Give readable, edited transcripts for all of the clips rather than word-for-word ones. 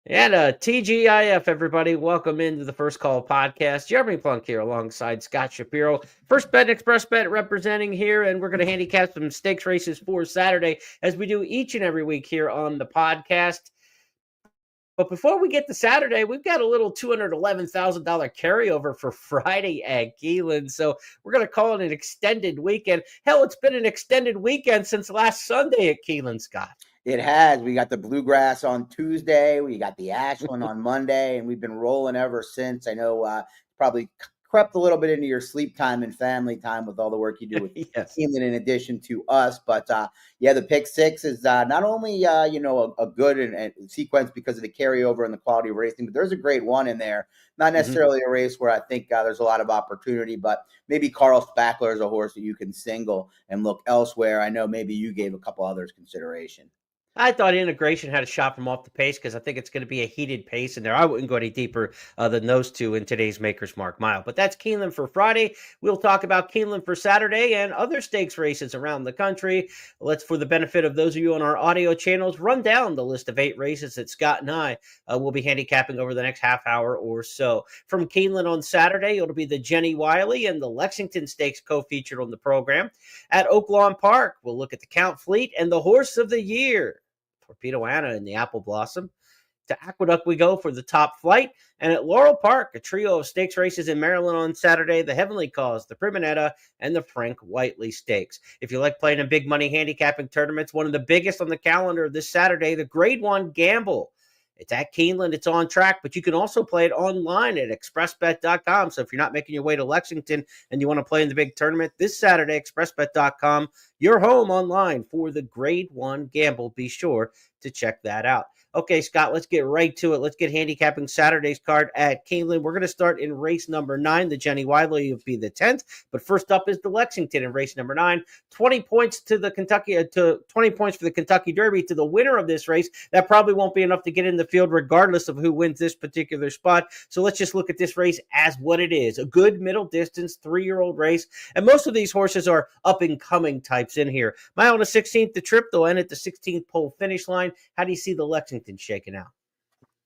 And TGIF, everybody. Welcome into the First Call podcast. Jeremy Plonk here alongside Scott Shapiro. First Bet and Express Bet representing here, and we're going to handicap some stakes races for Saturday as we do each and every week here on the podcast. But before we get to Saturday, we've got a little $211,000 carryover for Friday at Keeneland. So we're going to call it an extended weekend. Hell, it's been an extended weekend since last Sunday at Keeneland, Scott. It has. We got the Bluegrass on Tuesday. We got the Ashland on Monday, and we've been rolling ever since. I know probably crept a little bit into your sleep time and family time with all the work you do with Yes. Keeneland in addition to us. But yeah, the pick six is not only a good and sequence because of the carryover and the quality of racing, but there's a great one in there. Not necessarily a race where I think there's a lot of opportunity, but maybe Carl Spackler is a horse that you can single and look elsewhere. I know maybe you gave a couple others consideration. I thought Integration had a shot from off the pace because I think it's going to be a heated pace in there. I wouldn't go any deeper than those two in today's Maker's Mark Mile. But that's Keeneland for Friday. We'll talk about Keeneland for Saturday and other stakes races around the country. Let's, for the benefit of those of you on our audio channels, run down the list of 8 races that Scott and I will be handicapping over the next half hour or so. From Keeneland on Saturday, it'll be the Jenny Wiley and the Lexington Stakes co-featured on the program. At Oaklawn Park, we'll look at the Count Fleet and the Horse of the Year, Torpedo-Anna and the Apple Blossom. To Aqueduct we go for the Top Flight. And at Laurel Park, a trio of stakes races in Maryland on Saturday, the Heavenly Cause, the Primonetta, and the Frank Whiteley Stakes. If you like playing in big money handicapping tournaments, one of the biggest on the calendar this Saturday, the Grade 1 Gamble. It's at Keeneland. It's on track, but you can also play it online at expressbet.com. So if you're not making your way to Lexington and you want to play in the big tournament this Saturday, expressbet.com, you're home online for the Grade 1 Gamble. Be sure to check that out. Okay, Scott, let's get right to it. Let's get handicapping Saturday's card at Keeneland. We're going to start in race number 9. The Jenny Wiley will be the 10th. But first up is the Lexington in race number 9. 20 points to the Kentucky, to 20 points for the Kentucky Derby to the winner of this race. That probably won't be enough to get in the field regardless of who wins this particular spot. So let's just look at this race as what it is. A good middle distance, 3-year-old race. And most of these horses are up-and-coming types in here. Mile and a 16th, the trip. They'll end at the 16th pole finish line. How do you see the Lexington shaking out?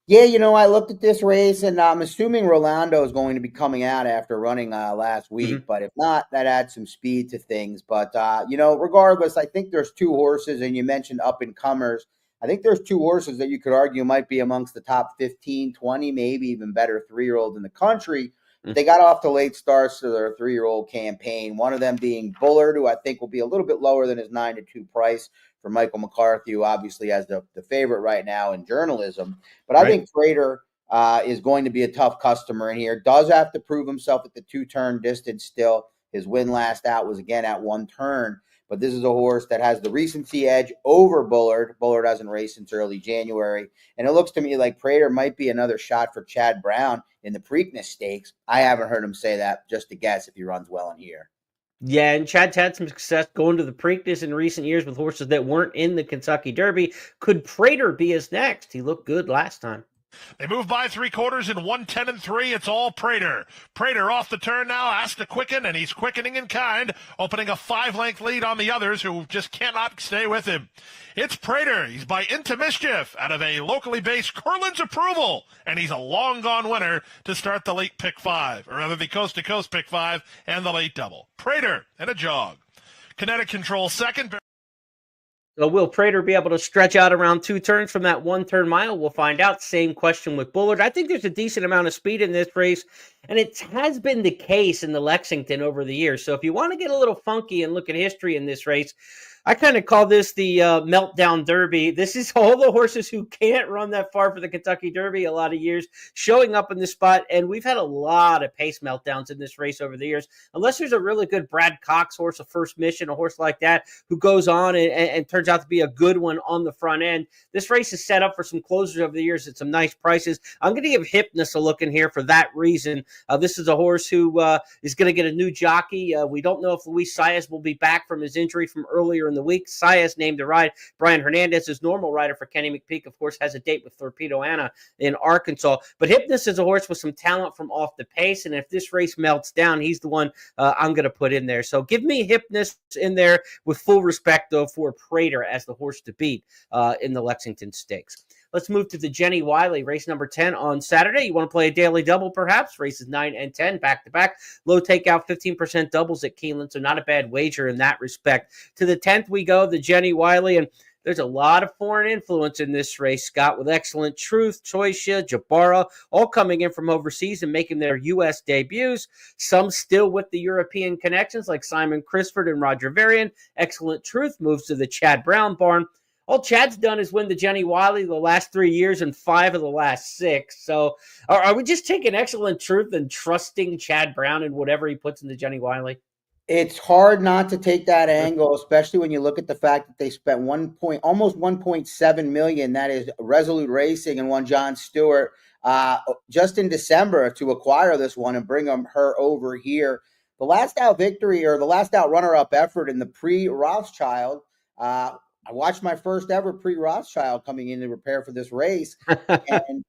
Yeah, I looked at this race, and I'm assuming Rolando is going to be coming out after running last week. But if not, that adds some speed to things. But, regardless, I think there's 2 horses, and you mentioned up-and-comers. I think there's 2 horses that you could argue might be amongst the top 15, 20, maybe even better 3-year-olds in the country. They got off to late starts to their 3-year-old campaign, one of them being Bullard, who I think will be a little bit lower than his 9-2 price for Michael McCarthy, who obviously has the favorite right now in journalism. But I think Prater is going to be a tough customer in here. Does have to prove himself at the 2-turn distance still. His win last out was, again, at 1 turn. But this is a horse that has the recency edge over Bullard. Bullard hasn't raced since early January. And it looks to me like Prater might be another shot for Chad Brown in the Preakness Stakes. I haven't heard him say that, just to guess if he runs well in here. Yeah, and Chad's had some success going to the Preakness in recent years with horses that weren't in the Kentucky Derby. Could Prater be his next? He looked good last time. They move by 3/4 in 1:10 3. It's all Prater. Prater off the turn now, asked to quicken, and he's quickening in kind, opening a 5-length lead on the others who just cannot stay with him. It's Prater. He's by Into Mischief out of a locally based Curlin's Approval, and he's a long-gone winner to start the late pick 5, or rather the coast-to-coast pick 5 and the late double. Prater and a jog. Kinetic Control second. So will Prater be able to stretch out around 2 turns from that 1-turn mile? We'll find out. Same question with Bullard. I think there's a decent amount of speed in this race, and it has been the case in the Lexington over the years. So if you want to get a little funky and look at history in this race, I kind of call this the meltdown derby. This is all the horses who can't run that far for the Kentucky Derby a lot of years showing up in this spot. And we've had a lot of pace meltdowns in this race over the years. Unless there's a really good Brad Cox horse, a First Mission, a horse like that, who goes on and turns out to be a good one on the front end. This race is set up for some closers over the years at some nice prices. I'm going to give Hypnus a look in here for that reason. This is a horse who is going to get a new jockey. We don't know if Luis Saez will be back from his injury from earlier in the week. Saez named to ride. Brian Hernandez, his normal rider for Kenny McPeak, of course, has a date with Torpedo-Anna in Arkansas. But Hypnus is a horse with some talent from off the pace, and if this race melts down, he's the one I'm going to put in there. So give me Hypnus in there with full respect, though, for Prater as the horse to beat in the Lexington Stakes. Let's move to the Jenny Wiley, race number 10 on Saturday. You want to play a daily double, perhaps? Races 9 and 10, back-to-back. Low takeout, 15% doubles at Keeneland, so not a bad wager in that respect. To the 10th we go, the Jenny Wiley, and there's a lot of foreign influence in this race, Scott, with Excellent Truth, Choisha, Jabara, all coming in from overseas and making their U.S. debuts. Some still with the European connections, like Simon Crisford and Roger Varian. Excellent Truth moves to the Chad Brown barn. All Chad's done is win the Jenny Wiley the last 3 years and 5 of the last 6. So are we just taking Excellent Truth and trusting Chad Brown in whatever he puts in the Jenny Wiley? It's hard not to take that angle, especially when you look at the fact that they spent almost 1.7 million. That is Resolute Racing and one John Stewart just in December to acquire this one and bring her over here. The last out victory or the last out runner-up effort in the pre-Rothschild. I watched my first ever pre-Rothschild coming in to prepare for this race and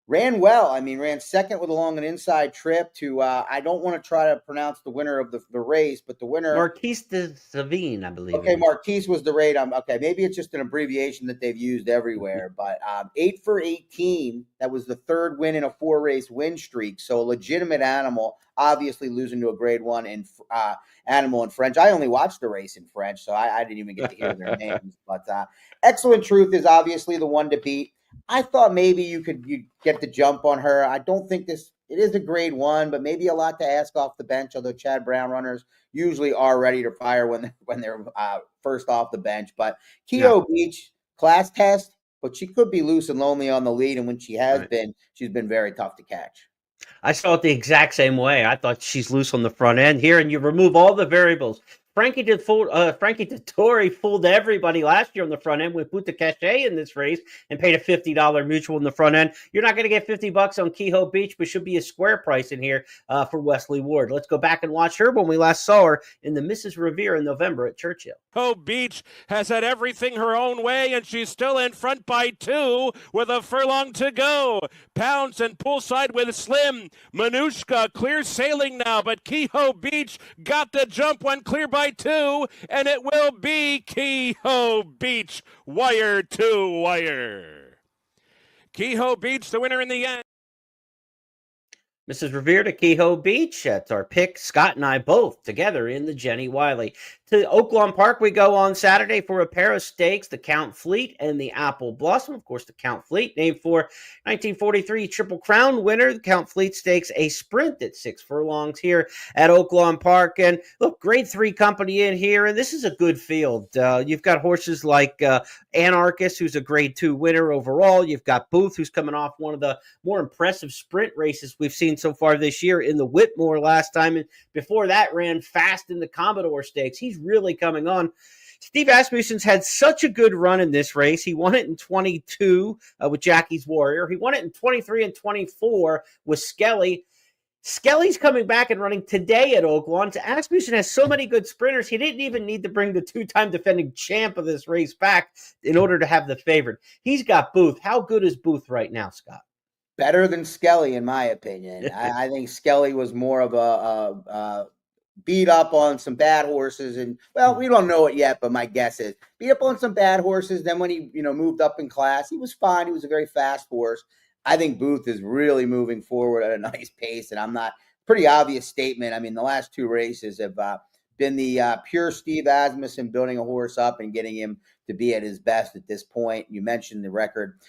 ran well. I mean, ran second with along an inside trip to, I don't want to try to pronounce the winner of the race, but the winner. Marquise de Savine, I believe. Okay, Marquise was the rate. Okay, maybe it's just an abbreviation that they've used everywhere. But 8 for 18, that was the third win in a 4-race win streak. So a legitimate animal, obviously losing to a grade 1 in animal in French. I only watched the race in French, so I didn't even get to hear their names. But Excellent Truth is obviously the one to beat. I thought maybe you get the jump on her. I don't think it is a grade 1, but maybe a lot to ask off the bench, although Chad Brown runners usually are ready to fire when they're first off the bench. But Kehoe Beach, class test, but she could be loose and lonely on the lead, and when she has been, she's been very tough to catch. I saw it the exact same way. I thought she's loose on the front end here, and you remove all the variables. Frankie Dettori fooled everybody last year on the front end with Buta Cache in this race and paid a $50 mutual in the front end. You're not going to get $50 on Kehoe Beach, but should be a square price in here for Wesley Ward. Let's go back and watch her when we last saw her in the Mrs. Revere in November at Churchill. Kehoe Beach has had everything her own way, and she's still in front by 2 with a furlong to go. Pounce and poolside with Slim. Manushka clear sailing now, but Kehoe Beach got the jump when clear by 2, and it will be Kehoe Beach, wire to wire. Kehoe Beach, the winner in the end. Mrs. Revere to Kehoe Beach. That's our pick. Scott and I both together in the Jenny Wiley. To Oaklawn Park we go on Saturday for a pair of stakes, the Count Fleet and the Apple Blossom. Of course, the Count Fleet, named for 1943 Triple Crown winner. The Count Fleet Stakes a sprint at 6 furlongs here at Oaklawn Park. And look, grade 3 company in here, and this is a good field. You've got horses like Anarchist, who's a grade 2 winner overall. You've got Booth, who's coming off one of the more impressive sprint races we've seen so far this year in the Whitmore last time. And before that, ran fast in the Commodore Stakes. He's really coming on. Steve Asmussen's had such a good run in this race. He won it in 22 with Jackie's Warrior. He won it in 23 and 24 with Skelly. Skelly's coming back and running today at Oaklawn. Asmussen has so many good sprinters, he didn't even need to bring the 2-time defending champ of this race back in order to have the favorite. He's got Booth. How good is Booth right now, Scott? Better than Skelly, in my opinion. I think Skelly was more of a beat up on some bad horses, and well, we don't know it yet, but my guess is beat up on some bad horses. Then when he moved up in class, he was fine. He was a very fast horse. I think Booth is really moving forward at a nice pace, and I'm not pretty obvious statement. I mean, the last 2 races have been the pure Steve Asmussen building a horse up and getting him to be at his best at this point. You mentioned the record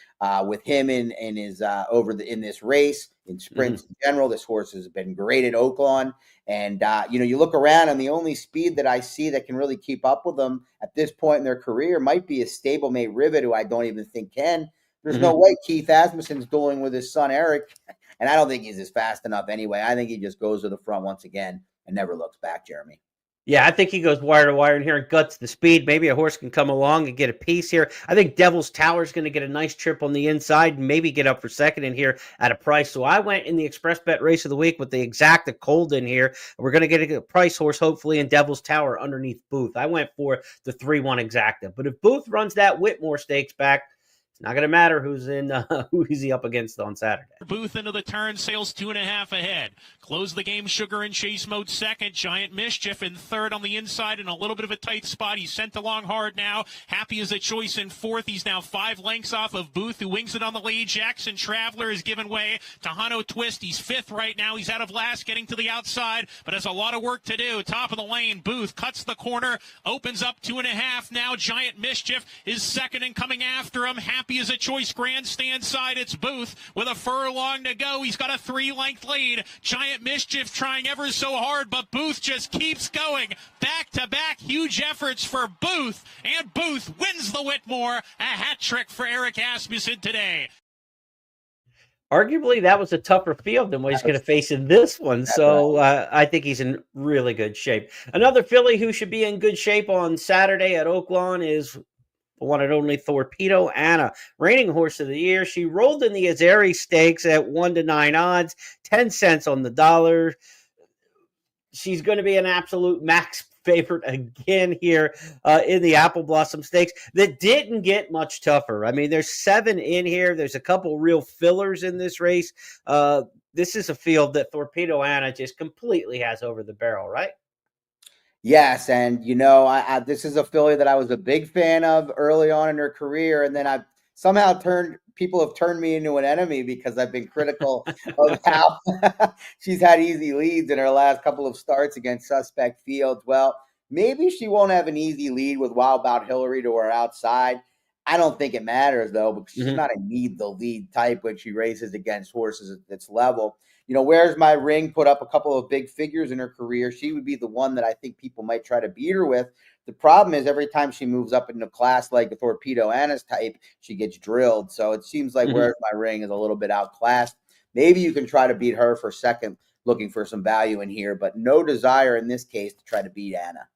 with him in his in this race in sprints in general. This horse has been great at Oaklawn, and you look around, and the only speed that I see that can really keep up with them at this point in their career might be a stablemate Rivet, who I don't even think can. There's no way Keith Asmussen's dueling with his son Eric, and I don't think he's as fast enough anyway. I think he just goes to the front once again and never looks back, Jeremy. Yeah, I think he goes wire to wire in here and guts the speed. Maybe a horse can come along and get a piece here. I think Devil's Tower is going to get a nice trip on the inside and maybe get up for second in here at a price. So I went in the Express Bet Race of the Week with the Exacta Cold in here. We're going to get a price horse, hopefully, in Devil's Tower underneath Booth. I went for the 3-1 Exacta. But if Booth runs that Whitmore Stakes back, not going to matter who's in who is he up against on Saturday. Booth into the turn, sails 2.5 ahead. Close the game, Sugar in chase mode second. Giant Mischief in third on the inside in a little bit of a tight spot. He's sent along hard now. Happy is a choice in fourth. He's now 5 lengths off of Booth, who wings it on the lead. Jackson Traveler has given way to Hano Twist. He's fifth right now. He's out of last, getting to the outside, but has a lot of work to do. Top of the lane, Booth cuts the corner, opens up 2.5 now. Giant Mischief is second and coming after him. Happy is a choice, grandstand side. It's Booth with a furlong to go. He's got a 3-length lead. Giant Mischief trying ever so hard, but Booth just keeps going. Back-to-back huge efforts for Booth, and Booth wins the Whitmore. A hat trick for Eric Asmussen today. Arguably, that was a tougher field than what he's going to face in this one. So I think he's in really good shape. Another filly who should be in good shape on Saturday at Oaklawn is the one and only Torpedo Anna, reigning horse of the year. She rolled in the Azeri Stakes at 1-9 odds, 10 cents on the dollar. She's going to be an absolute max favorite again here in the Apple Blossom Stakes that didn't get much tougher. I mean, there's 7 in here. There's a couple real fillers in this race. This is a field that Torpedo Anna just completely has over the barrel, right? Yes, and I this is a filly that I was a big fan of early on in her career, and then I've somehow people have turned me into an enemy because I've been critical of how she's had easy leads in her last couple of starts against suspect fields. Well, maybe she won't have an easy lead with Wild About Hillary to her outside. I don't think it matters, though, because she's not a need the lead type when she races against horses at this level. Where's My Ring put up a couple of big figures in her career. She would be the one that I think people might try to beat her with. The problem is every time she moves up into a class like the Torpedo Anna's type, she gets drilled. So it seems like Where's My Ring is a little bit outclassed. Maybe you can try to beat her for second, looking for some value in here, but no desire in this case to try to beat Anna.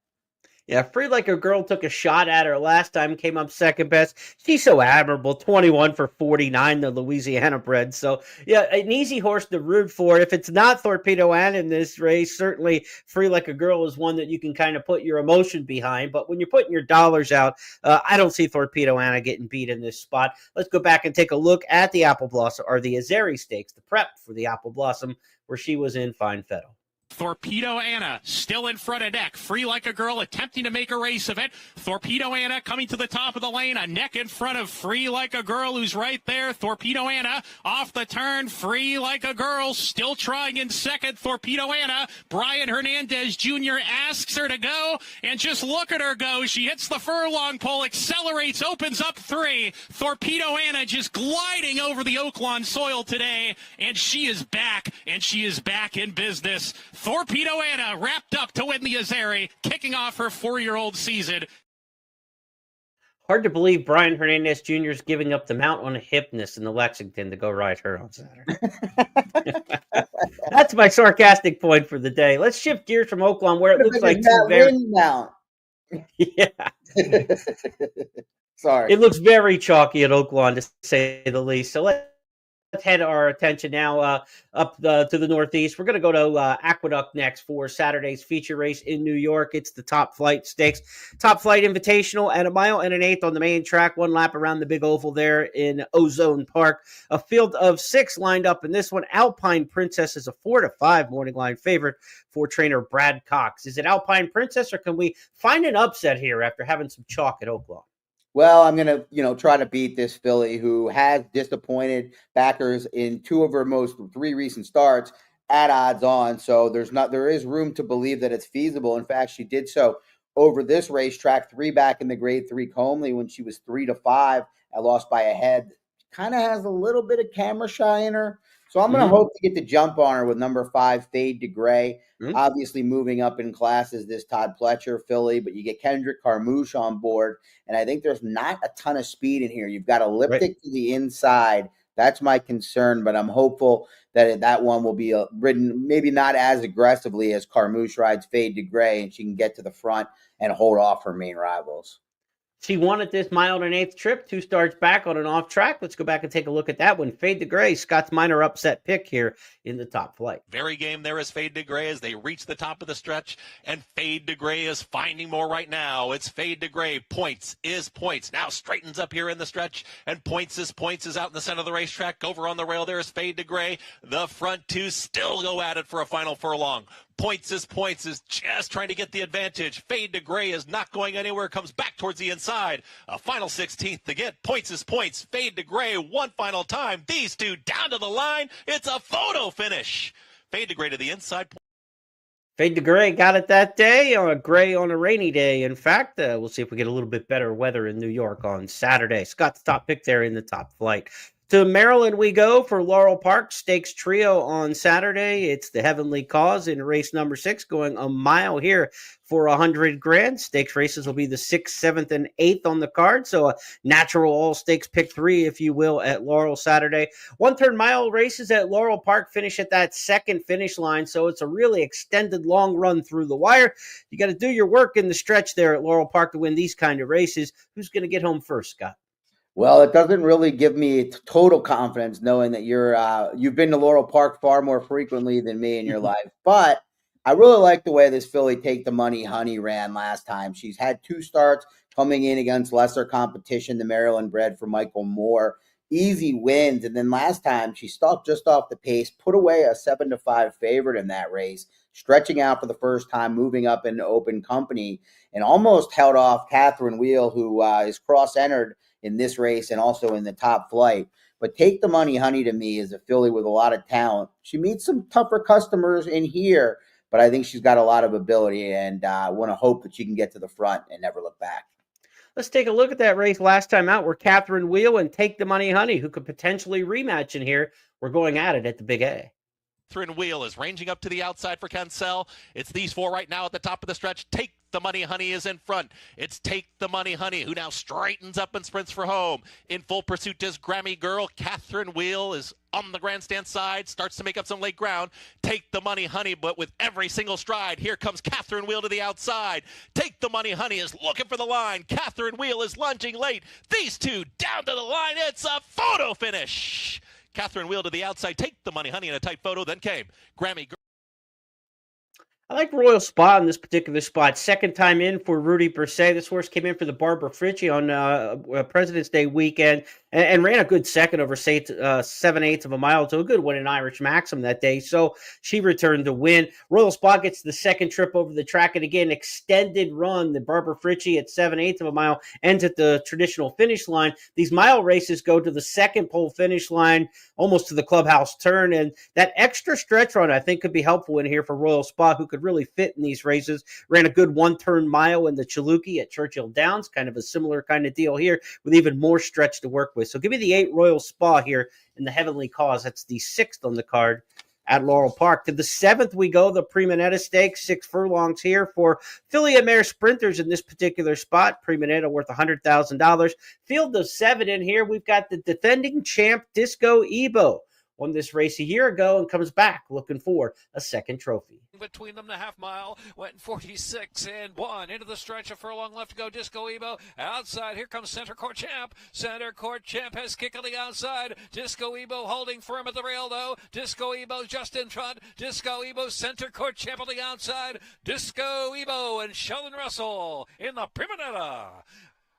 Yeah, Free Like a Girl took a shot at her last time, came up second best. She's so admirable, 21 for 49, the Louisiana bred. So, yeah, an easy horse to root for. If it's not Torpedo Anna in this race, certainly Free Like a Girl is one that you can kind of put your emotion behind. But when you're putting your dollars out, I don't see Torpedo Anna getting beat in this spot. Let's go back and take a look at the Apple Blossom, or the Azeri Stakes, the prep for the Apple Blossom, where she was in fine fettle. Torpedo Anna still in front of deck. Free Like a Girl attempting to make a race of it. Torpedo Anna coming to the top of the lane. A neck in front of Free Like a Girl, who's right there. Torpedo Anna off the turn. Free Like a Girl still trying in second. Torpedo Anna. Brian Hernandez Jr. asks her to go, and just look at her go. She hits the furlong pole, accelerates, opens up 3. Torpedo Anna just gliding over the Oaklawn soil today, and she is back, and she is back in business. Torpedo Anna wrapped up to win the Azeri, kicking off her 4-year-old season. Hard to believe Brian Hernandez Jr. is giving up the mount on a Hypnus in the Lexington to go ride her on Saturday. That's my sarcastic point for the day. Let's shift gears from Oaklawn, where it looks like two very mount. Yeah. Sorry. It looks very chalky at Oaklawn, to say the least. So let's head our attention now up to the Northeast. We're going to go to Aqueduct next for Saturday's feature race in New York. It's the Top Flight Stakes. Top Flight Invitational at 1 1/8 on the main track. One lap around the big oval there in Ozone Park. A field of 6 lined up in this one. Alpine Princess is a 4-5 morning line favorite for trainer Brad Cox. Is it Alpine Princess, or can we find an upset here after having some chalk at Oaklawn? Well, I'm going to, try to beat this filly who has disappointed backers in 2 of her most 3 recent starts at odds on. So there is room to believe that it's feasible. In fact, she did so over this racetrack, 3 back in the grade 3 Comely when she was 3-5 and lost by a head. Kind of has a little bit of camera shy in her. So I'm going to hope to get the jump on her with number 5, Fade to Gray. Obviously moving up in classes, this Todd Pletcher filly, but you get Kendrick Carmouche on board. And I think there's not a ton of speed in here. You've got Elliptic to the inside. That's my concern, but I'm hopeful that that one will be ridden maybe not as aggressively as Carmouche rides Fade to Gray, and she can get to the front and hold off her main rivals. She won at this mile and an eighth trip, 2 starts back on an off track. Let's go back and take a look at that one. Fade to Gray, Scott's minor upset pick here in the top flight. Very game there is Fade to Gray as they reach the top of the stretch, and Fade to Gray is finding more right now. It's Fade to Gray. Points is Points. Now straightens up here in the stretch, and Points is out in the center of the racetrack. Over on the rail there is Fade to Gray. The front two still go at it for a final furlong. Points is just trying to get the advantage. Fade to Gray is not going anywhere. Comes back towards the inside. A final 16th to get. Points is Fade to Gray one final time. These two down to the line. It's a photo finish. Fade to Gray to the inside. Fade to Gray got it that day, on a gray on a rainy day. In fact, we'll see if we get a little bit better weather in New York on Saturday. Scott's top pick there in the top flight. To Maryland we go for Laurel Park Stakes Trio on Saturday. It's the Heavenly Cause in race number 6, going a mile here for $100,000. Stakes races will be the 6th, 7th, and 8th on the card. So a natural all stakes pick 3, if you will, at Laurel Saturday. 1/3 mile races at Laurel Park finish at that second finish line. So it's a really extended long run through the wire. You got to do your work in the stretch there at Laurel Park to win these kind of races. Who's going to get home first, Scott? Well, it doesn't really give me total confidence knowing that you've been to Laurel Park far more frequently than me in your life. But I really like the way this filly Take the Money Honey ran last time. She's had 2 starts coming in against lesser competition, the Maryland bred for Michael Moore. Easy wins. And then last time she stalked just off the pace, put away a 7-5 favorite in that race, stretching out for the first time, moving up into open company, and almost held off Catherine Wheel, who is cross-entered in this race and also in the top flight. But Take the Money Honey to me is a filly with a lot of talent. She meets some tougher customers in here, but I think she's got a lot of ability, and I want to hope that she can get to the front and never look back. Let's take a look at that race last time out where Catherine Wheel and Take the Money Honey, who could potentially rematch in here, were going at it at the Big A. Catherine Wheel is ranging up to the outside for Cancel. It's these 4 right now at the top of the stretch. Take the Money Honey is in front. It's Take the Money Honey who now straightens up and sprints for home. In full pursuit is Grammy Girl. Catherine Wheel is on the grandstand side, starts to make up some late ground. Take the Money Honey, but with every single stride, here comes Catherine Wheel to the outside. Take the Money Honey is looking for the line. Catherine Wheel is lunging late. These two down to the line. It's a photo finish. Catherine Wheel to the outside. Take the Money Honey in a tight photo. Then came Grammy Girl. I like Royal Spa in this particular spot. Second time in for Rudy Persay. This horse came in for the Barbara Fritchie on President's Day weekend and ran a good second over 7/8 of a mile to a good win in Irish Maxim that day. So she returned to win. Royal Spa gets the second trip over the track, and again, extended run. The Barbara Fritchie at 7/8 of a mile ends at the traditional finish line. These mile races go to the second pole finish line, almost to the clubhouse turn, and that extra stretch run I think could be helpful in here for Royal Spa, who could really fit in these races. Ran a good 1-turn mile in the Chaluki at Churchill Downs, kind of a similar kind of deal here with even more stretch to work with. So give me the 8 Royal Spa here in the Heavenly Cause. That's the 6th on the card at Laurel Park. To the 7th we go, the Primonetta Stakes, 6 furlongs here for filly and mare sprinters in this particular spot. Primonetta worth $100,000. Field of 7 in here. We've got the defending champ Disco Ebo. Won this race a year ago and comes back looking for a second trophy. Between them, the half mile went 46 and 1 into the stretch. A furlong left to go. Disco Ebo outside. Here comes Center Court Champ. Center Court Champ has kick on the outside. Disco Ebo holding firm at the rail though. Disco Ebo just in front. Disco Ebo, Center Court Champ on the outside. Disco Ebo and Sheldon Russell in the Primonetta.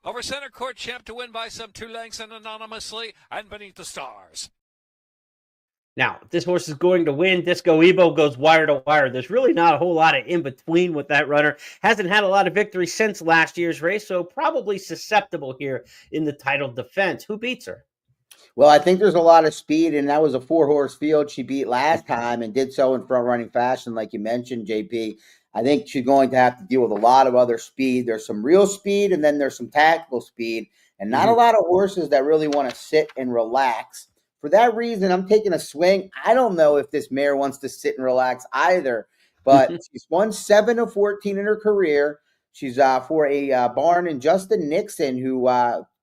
Over Center Court Champ to win by some 2 lengths and anonymously and Beneath the Stars. Now, if this horse is going to win, Disco Ebo goes wire to wire. There's really not a whole lot of in between with that runner. Hasn't had a lot of victory since last year's race, so probably susceptible here in the title defense. Who beats her? Well, I think there's a lot of speed, and that was a 4-horse field she beat last time and did so in front-running fashion, like you mentioned, JP. I think she's going to have to deal with a lot of other speed. There's some real speed, and then there's some tactical speed, and not a lot of horses that really want to sit and relax. For that reason, I'm taking a swing. I don't know if this mare wants to sit and relax either, but she's won 7 of 14 in her career. She's for a barn and Justin Nixon, who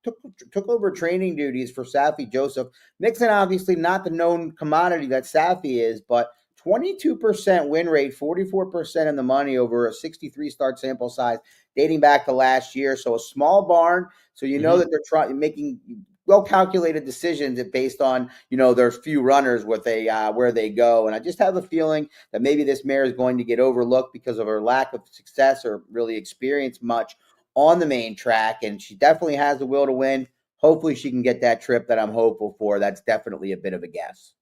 took over training duties for Safi Joseph. Nixon, obviously not the known commodity that Safi is, but 22% win rate, 44% in the money over a 63 start sample size. dating back to last year. So a small barn. So you know that they're making well-calculated decisions based on, there's few runners with where they go. And I just have a feeling that maybe this mare is going to get overlooked because of her lack of success or really experience much on the main track. And she definitely has the will to win. Hopefully she can get that trip that I'm hopeful for. That's definitely a bit of a guess.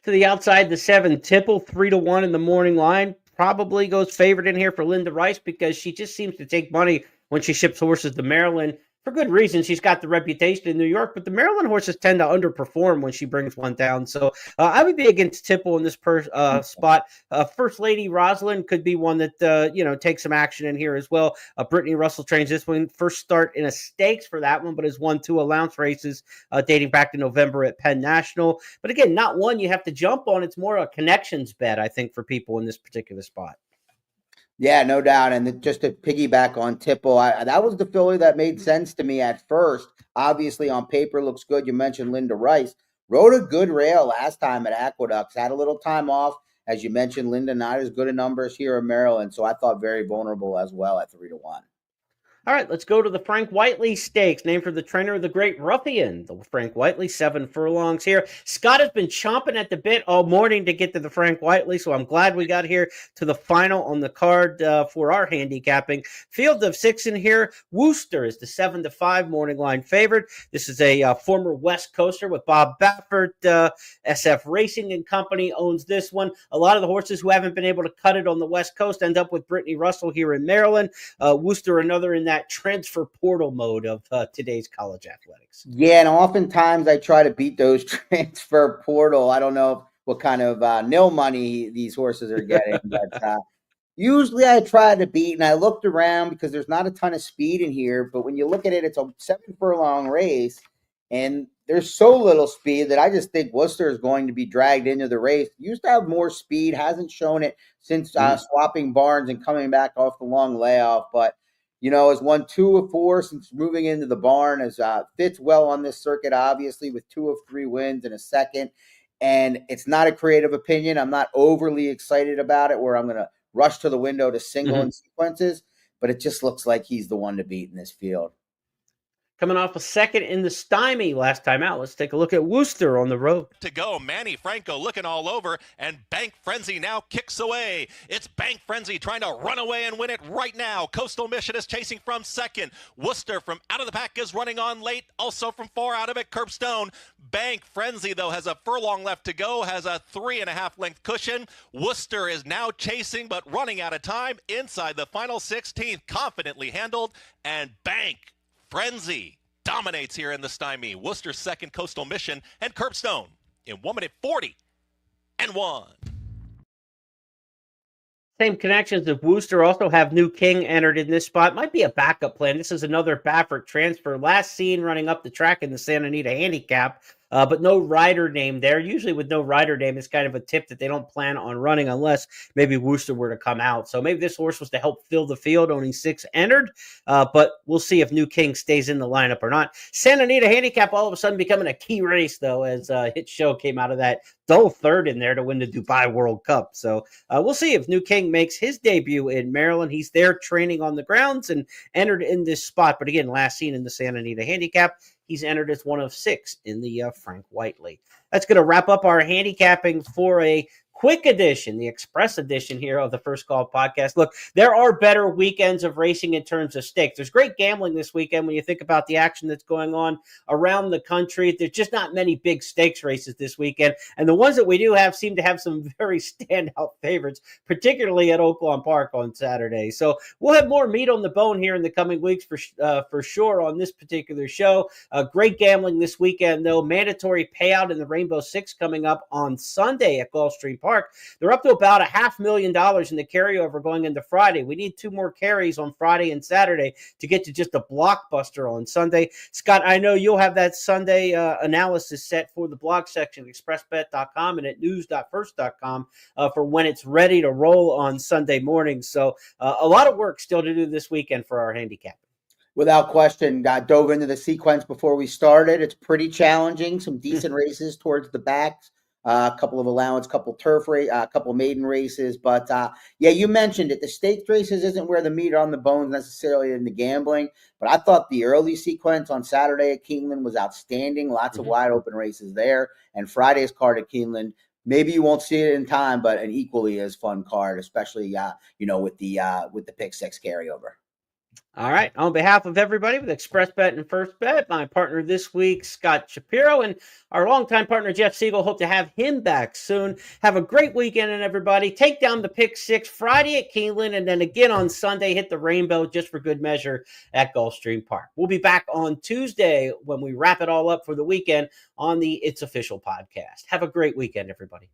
To the outside, the 7 Tipple, 3-1 in the morning line. Probably goes favored in here for Linda Rice because she just seems to take money when she ships horses to Maryland. For good reason, she's got the reputation in New York, but the Maryland horses tend to underperform when she brings one down. So I would be against Tipple in this spot. First Lady Rosalind could be one that, takes some action in here as well. Brittany Russell trains this one. First start in a stakes for that one, but has won 2 allowance races dating back to November at Penn National. But again, not one you have to jump on. It's more a connections bet, I think, for people in this particular spot. Yeah, no doubt. And just to piggyback on Tipple, that was the filly that made sense to me at first. Obviously, on paper, looks good. You mentioned Linda Rice. Rode a good rail last time at Aqueducts. Had a little time off. As you mentioned, Linda not as good in numbers here in Maryland. So I thought very vulnerable as well at 3-1. All right, let's go to the Frank Whiteley Stakes, named for the trainer of the Great Ruffian. The Frank Whiteley, 7 furlongs here. Scott has been chomping at the bit all morning to get to the Frank Whiteley, so I'm glad we got here to the final on the card for our handicapping. Field of 6 in here. Worcester is the 7-5 morning line favorite. This is a former West Coaster with Bob Baffert. SF Racing and Company owns this one. A lot of the horses who haven't been able to cut it on the West Coast end up with Brittany Russell here in Maryland. Worcester, another in that transfer portal mode of today's college athletics. Yeah, and oftentimes I try to beat those transfer portal. I don't know what kind of nil money these horses are getting, but usually I try to beat, and I looked around because there's not a ton of speed in here, but when you look at it, it's a 7-furlong race, and there's so little speed that I just think Worcester is going to be dragged into the race. Used to have more speed, hasn't shown it since swapping barns and coming back off the long layoff, but has won 2 of 4 since moving into the barn, as fits well on this circuit, obviously, with 2 of 3 wins in a second. And it's not a creative opinion. I'm not overly excited about it where I'm going to rush to the window to single in sequences, but it just looks like he's the one to beat in this field. Coming off a second in the stymie last time out. Let's take a look at Worcester on the road. To go, Manny Franco looking all over, and Bank Frenzy now kicks away. It's Bank Frenzy trying to run away and win it right now. Coastal Mission is chasing from second. Worcester from out of the pack is running on late. Also from far out of it, Curbstone. Bank Frenzy, though, has a furlong left to go, has a 3.5 length cushion. Worcester is now chasing, but running out of time inside the final 16th, confidently handled, and Bank Frenzy dominates here in the stymie. Worcester second, Coastal Mission, and Curbstone in 1:40.1. Same connections as Worcester. Also have New King entered in this spot. Might be a backup plan. This is another Baffert transfer. Last seen running up the track in the Santa Anita Handicap. But no rider name there. Usually with no rider name, it's kind of a tip that they don't plan on running unless maybe Worcester were to come out. So maybe this horse was to help fill the field, only 6 entered. But we'll see if New King stays in the lineup or not. Santa Anita Handicap all of a sudden becoming a key race, though, as Hit Show came out of that dull third in there to win the Dubai World Cup. So we'll see if New King makes his debut in Maryland. He's there training on the grounds and entered in this spot. But again, last seen in the Santa Anita Handicap. He's entered as one of 6 in the Frank Whiteley. That's going to wrap up our handicapping for a quick edition, the express edition here of the First Call podcast. Look, there are better weekends of racing in terms of stakes. There's great gambling this weekend when you think about the action that's going on around the country. There's just not many big stakes races this weekend. And the ones that we do have seem to have some very standout favorites, particularly at Oaklawn Park on Saturday. So we'll have more meat on the bone here in the coming weeks for sure on this particular show. Great gambling this weekend, though. Mandatory payout in the Rainbow Six coming up on Sunday at Gulfstream Park. They're up to about $500,000 in the carryover going into Friday. We need 2 more carries on Friday and Saturday to get to just a blockbuster on Sunday. Scott, I know you'll have that Sunday analysis set for the blog section at expressbet.com and at news.first.com for when it's ready to roll on Sunday morning. So a lot of work still to do this weekend for our handicap. Without question, dove into the sequence before we started. It's pretty challenging. Some decent races towards the backs a couple of allowance, couple turf race, a couple maiden races. But yeah, you mentioned it. The stakes races isn't where the meat on the bones necessarily in the gambling. But I thought the early sequence on Saturday at Keeneland was outstanding. Lots of wide open races there. And Friday's card at Keeneland, maybe you won't see it in time, but an equally as fun card, especially with the pick six carryover. All right. On behalf of everybody with Express Bet and First Bet, my partner this week, Scott Shapiro, and our longtime partner, Jeff Siegel, hope to have him back soon. Have a great weekend, and everybody. Take down the pick six Friday at Keeneland, and then again on Sunday, hit the rainbow just for good measure at Gulfstream Park. We'll be back on Tuesday when we wrap it all up for the weekend on the It's Official podcast. Have a great weekend, everybody.